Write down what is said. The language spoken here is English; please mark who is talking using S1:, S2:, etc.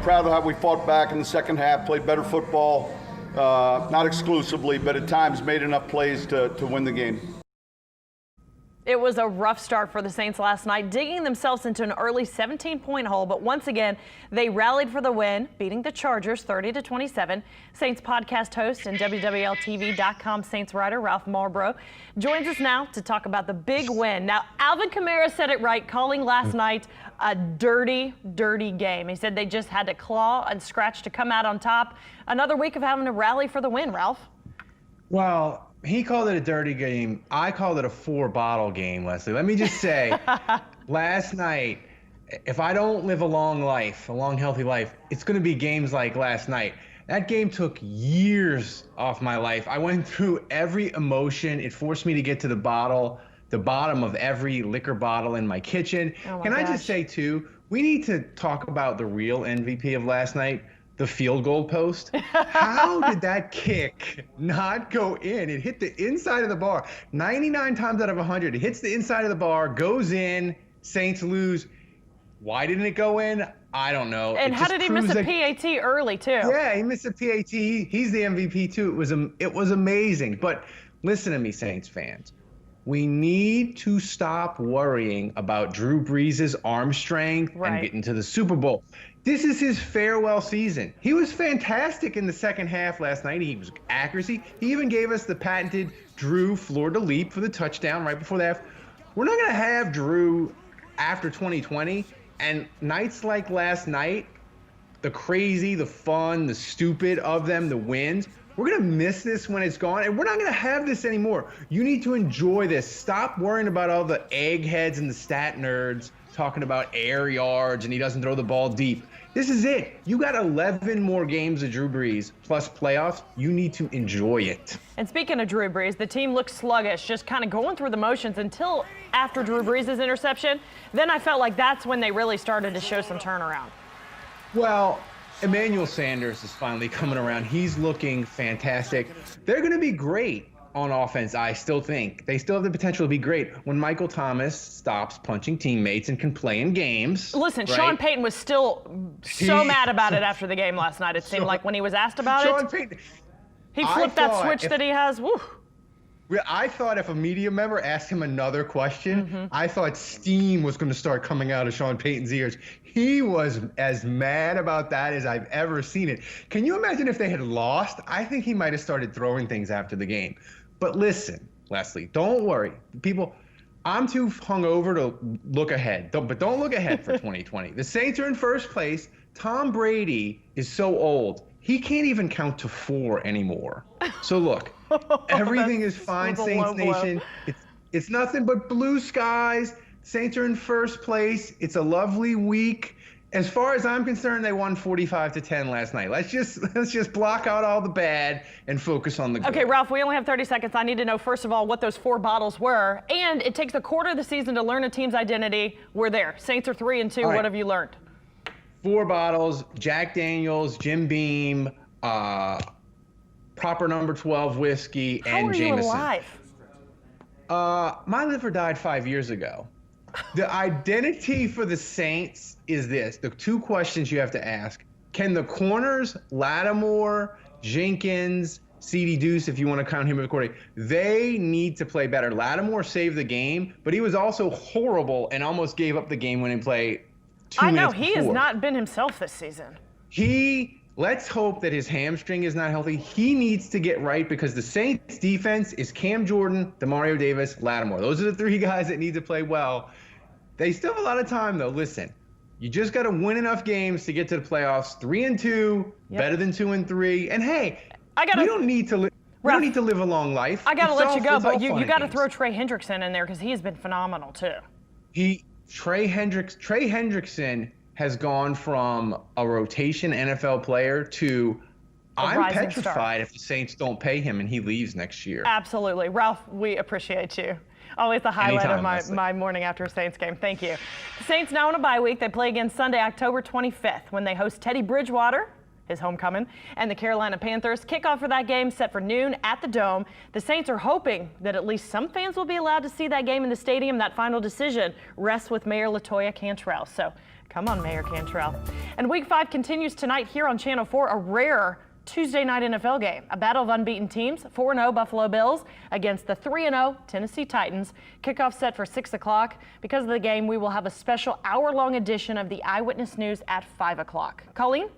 S1: proud of how we fought back in the second half, played better football, not exclusively, but at times made enough plays to win the game.
S2: It was a rough start for the Saints last night, digging themselves into an early 17-point hole, but once again, they rallied for the win, beating the Chargers 30-27. Saints podcast host and WWLTV.com Saints writer Ralph Marlborough joins us now to talk about the big win. Now, Alvin Kamara said it right, calling last night a dirty, dirty game. He said they just had to claw and scratch to come out on top. Another week of having to rally for the win, Ralph.
S3: Well, he called it a dirty game. I called it a 4-bottle game, Leslie. Let me just say, last night, if I don't live a long life, a long, healthy life, it's going to be games like last night. That game took years off my life. I went through every emotion. It forced me to get to the bottom of every liquor bottle in my kitchen. Can I just say, too, we need to talk about the real MVP of last night, the field goal post. How did that kick not go in? It hit the inside of the bar. 99 times out of 100, it hits the inside of the bar, goes in, Saints lose. Why didn't it go in? I don't know.
S2: And how did he miss a PAT early, too?
S3: Yeah, he missed a PAT. He's the MVP, too. It was amazing. But listen to me, Saints fans. We need to stop worrying about Drew Brees' arm strength and getting to the Super Bowl. This is his farewell season. He was fantastic in the second half last night. He was accuracy. He even gave us the patented Drew Fleur-dis-leap for the touchdown right before the half. We're not going to have Drew after 2020. And nights like last night, the crazy, the fun, the stupid of them, the wins, we're going to miss this when it's gone, and we're not going to have this anymore. You need to enjoy this. Stop worrying about all the eggheads and the stat nerds talking about air yards and he doesn't throw the ball deep. This is it. You got 11 more games of Drew Brees plus playoffs. You need to enjoy it.
S2: And speaking of Drew Brees, the team looked sluggish, just kind of going through the motions until after Drew Brees' interception. Then I felt like that's when they really started to show some turnaround.
S3: Well, Emmanuel Sanders is finally coming around. He's looking fantastic. They're going to be great on offense, I still think. They still have the potential to be great when Michael Thomas stops punching teammates and can play in games.
S2: Listen, right? Sean Payton was still so mad about it after the game last night. It seemed like when he was asked about he flipped that switch that he has. Woo.
S3: I thought if a media member asked him another question, I thought steam was going to start coming out of Sean Payton's ears. He was as mad about that as I've ever seen it. Can you imagine if they had lost? I think he might have started throwing things after the game. But listen, Leslie, don't worry. People, I'm too hungover to look ahead. But don't look ahead for 2020. The Saints are in first place. Tom Brady is so old, he can't even count to 4 anymore. So look, everything is fine, Saints Nation. It's nothing but blue skies. Saints are in first place. It's a lovely week. As far as I'm concerned, they won 45-10 last night. Let's just block out all the bad and focus on the good.
S2: Okay, Ralph, we only have 30 seconds. I need to know, first of all, what those 4 bottles were. And it takes a quarter of the season to learn a team's identity. We're there. Saints are 3-2. Right. What have you learned?
S3: 4 bottles, Jack Daniels, Jim Beam, proper number 12 whiskey, and Jameson.
S2: How are you
S3: alive? My liver died 5 years ago. The identity for the Saints is this. The 2 questions you have to ask. Can the corners, Lattimore, Jenkins, C.D. Deuce, if you want to count him as a quarterback, they need to play better. Lattimore saved the game, but he was also horrible and almost gave up the game-winning play 2 minutes before.
S2: He has not been himself this season.
S3: Let's hope that his hamstring is not healthy. He needs to get right because the Saints defense is Cam Jordan, DeMario Davis, Lattimore. Those are the 3 guys that need to play well. They still have a lot of time, though. Listen, you just got to win enough games to get to the playoffs. 3-2, better than 2-3. And hey, we don't need to live a long life.
S2: I got to let you go, but you got to throw Trey Hendrickson in there because he has been phenomenal too.
S3: Trey Hendrickson has gone from a rotation NFL player to I'm petrified if the Saints don't pay him and he leaves next year.
S2: Absolutely. Ralph, we appreciate you. Always the highlight of my morning after a Saints game. Thank you. The Saints now in a bye week. They play again Sunday, October 25th when they host Teddy Bridgewater, his homecoming, and the Carolina Panthers. Kickoff for that game set for noon at the Dome. The Saints are hoping that at least some fans will be allowed to see that game in the stadium. That final decision rests with Mayor LaToya Cantrell. So Come on, Mayor Cantrell. And Week 5 continues tonight here on Channel 4, a rare Tuesday night NFL game. A battle of unbeaten teams, 4-0 Buffalo Bills against the 3-0 Tennessee Titans. Kickoff set for 6 o'clock. Because of the game, we will have a special hour-long edition of the Eyewitness News at 5 o'clock. Colleen?